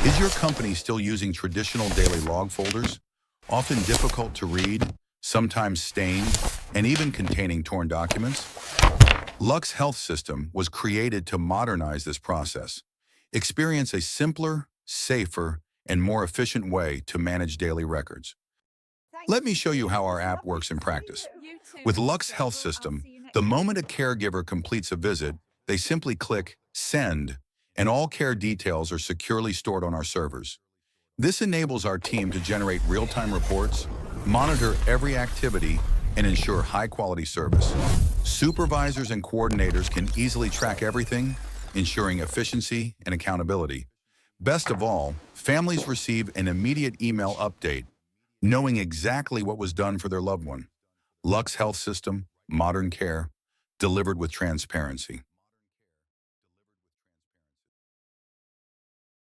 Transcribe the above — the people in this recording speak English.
Is your company still using traditional daily log folders, often difficult to read, sometimes stained, and even containing torn documents? Lux Health System was created to modernize this process. Experience a simpler, safer, and more efficient way to manage daily records. Let me show you how our app works in practice. With Lux Health System, the moment a caregiver completes a visit, they simply click Send, and all care details are securely stored on our servers. This enables our team to generate real-time reports, monitor every activity, and ensure high-quality service. Supervisors and coordinators can easily track everything, ensuring efficiency and accountability. Best of all, families receive an immediate email update, knowing exactly what was done for their loved one. Lux Health System, modern care, delivered with transparency.